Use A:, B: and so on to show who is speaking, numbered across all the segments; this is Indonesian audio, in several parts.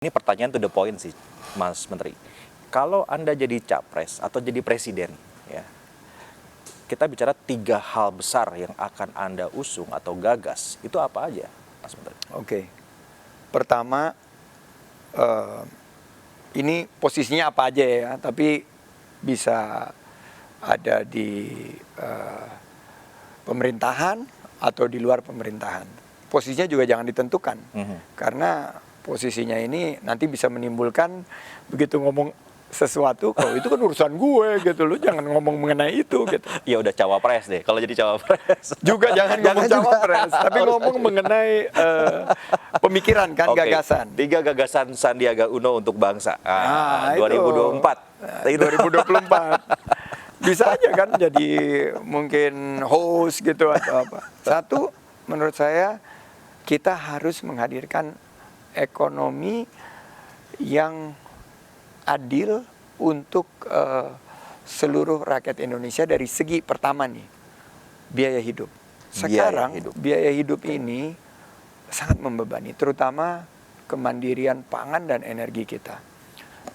A: Ini pertanyaan to the point sih, Mas Menteri. Kalau Anda jadi capres atau jadi presiden, ya, kita bicara 3 hal besar yang akan Anda usung atau gagas, itu apa aja, Mas Menteri?
B: Oke. Pertama, ini posisinya apa aja ya, tapi bisa ada di pemerintahan atau di luar pemerintahan. Posisinya juga jangan ditentukan, karena posisinya ini nanti bisa menimbulkan begitu ngomong sesuatu, kalau itu kan urusan gue gitu, lu jangan ngomong mengenai itu gitu.
A: Ya udah cawapres deh, kalau jadi cawapres.
B: Juga jangan ngomong cawapres, tapi ngomong mengenai pemikiran kan, gagasan.
A: 3 gagasan Sandiaga Uno untuk bangsa. 2024.
B: 2024. Bisa aja kan jadi mungkin host gitu atau apa. Satu, menurut saya kita harus menghadirkan ekonomi yang adil untuk seluruh rakyat Indonesia dari segi pertama nih, biaya hidup. Sekarang biaya hidup ini sangat membebani, terutama kemandirian pangan dan energi kita.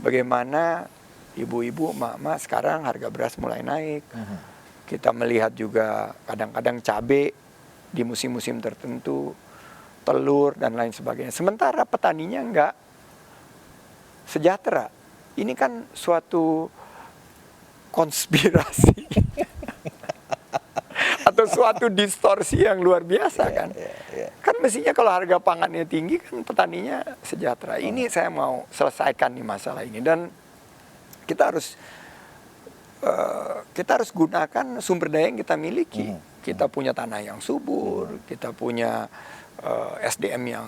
B: Bagaimana ibu-ibu, emak-emak sekarang harga beras mulai naik. Kita melihat juga kadang-kadang cabai di musim-musim tertentu, telur dan lain sebagainya. Sementara petaninya enggak sejahtera. Ini kan suatu konspirasi atau suatu distorsi yang luar biasa kan. Kan mestinya kalau harga pangannya tinggi kan petaninya sejahtera. Ini saya mau selesaikan nih masalah ini, dan kita harus gunakan sumber daya yang kita miliki. Kita punya tanah yang subur, kita punya SDM yang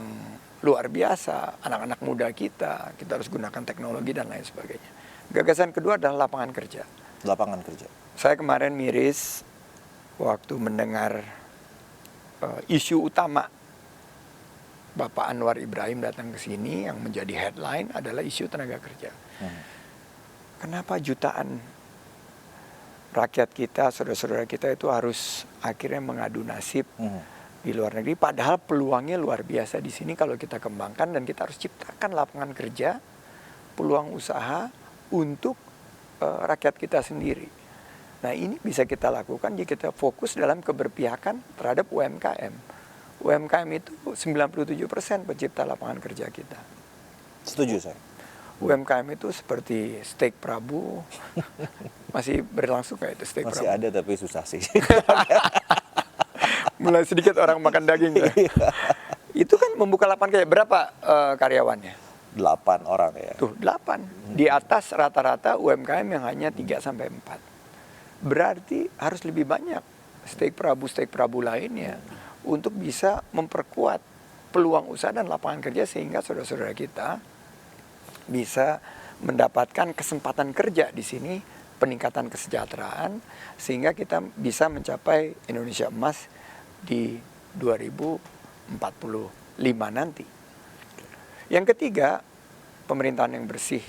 B: luar biasa, anak-anak muda kita harus gunakan teknologi dan lain sebagainya. Gagasan kedua adalah lapangan kerja.
A: Lapangan kerja.
B: Saya kemarin miris waktu mendengar isu utama Bapak Anwar Ibrahim datang ke sini, yang menjadi headline adalah isu tenaga kerja. Kenapa jutaan rakyat kita, saudara-saudara kita itu harus akhirnya mengadu nasib di luar negeri, padahal peluangnya luar biasa di sini kalau kita kembangkan, dan kita harus ciptakan lapangan kerja, peluang usaha untuk rakyat kita sendiri. Nah, ini bisa kita lakukan jika kita fokus dalam keberpihakan terhadap UMKM. UMKM itu 97% pencipta lapangan kerja kita.
A: Setuju saya.
B: UMKM itu seperti steak Prabu. Masih berlangsung kayak itu steak Prabu?
A: Masih ada tapi susah sih.
B: Mulai sedikit orang makan daging ya. Itu kan membuka lapangan kerja. Berapa karyawannya?
A: 8 orang ya.
B: Tuh, 8. Di atas rata-rata UMKM yang hanya 3-4. Berarti harus lebih banyak steak Prabu lainnya untuk bisa memperkuat peluang usaha dan lapangan kerja, sehingga saudara-saudara kita bisa mendapatkan kesempatan kerja di sini, peningkatan kesejahteraan, sehingga kita bisa mencapai Indonesia Emas di 2045 nanti. Yang ketiga, pemerintahan yang bersih.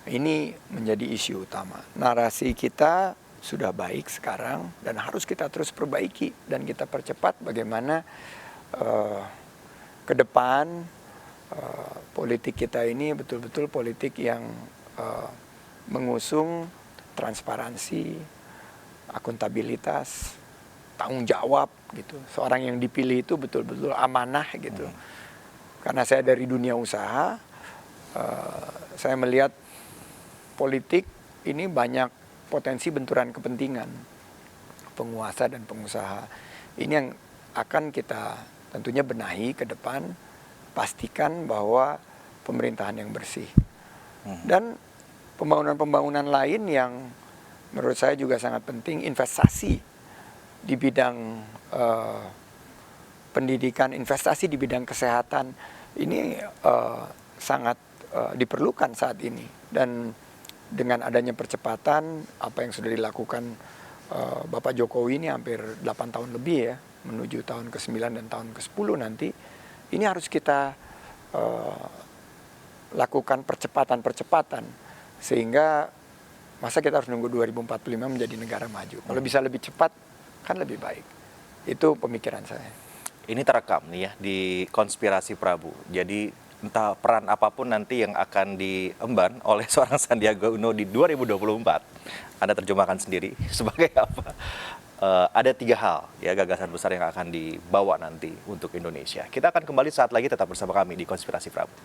B: Ini menjadi isu utama. Narasi kita sudah baik sekarang dan harus kita terus perbaiki dan kita percepat bagaimana ke depan politik kita ini betul-betul politik yang mengusung transparansi, akuntabilitas, tanggung jawab gitu. Seorang yang dipilih itu betul-betul amanah gitu. Karena saya dari dunia usaha, saya melihat politik ini banyak potensi benturan kepentingan penguasa dan pengusaha. Ini yang akan kita tentunya benahi ke depan, pastikan bahwa pemerintahan yang bersih. Dan pembangunan-pembangunan lain yang menurut saya juga sangat penting, investasi di bidang pendidikan, investasi di bidang kesehatan, ini sangat diperlukan saat ini. Dan dengan adanya percepatan, apa yang sudah dilakukan Bapak Jokowi ini hampir 8 tahun lebih ya, menuju tahun ke-9 dan tahun ke-10 nanti, ini harus kita lakukan percepatan-percepatan, sehingga masa kita harus nunggu 2045 menjadi negara maju. Kalau bisa lebih cepat, kan lebih baik. Itu pemikiran saya.
A: Ini terekam nih ya di konspirasi Prabu. Jadi entah peran apapun nanti yang akan diemban oleh seorang Sandiaga Uno di 2024, Anda terjemahkan sendiri sebagai apa? Ada 3 hal ya gagasan besar yang akan dibawa nanti untuk Indonesia. Kita akan kembali saat lagi, tetap bersama kami di Konspirasi Prabu.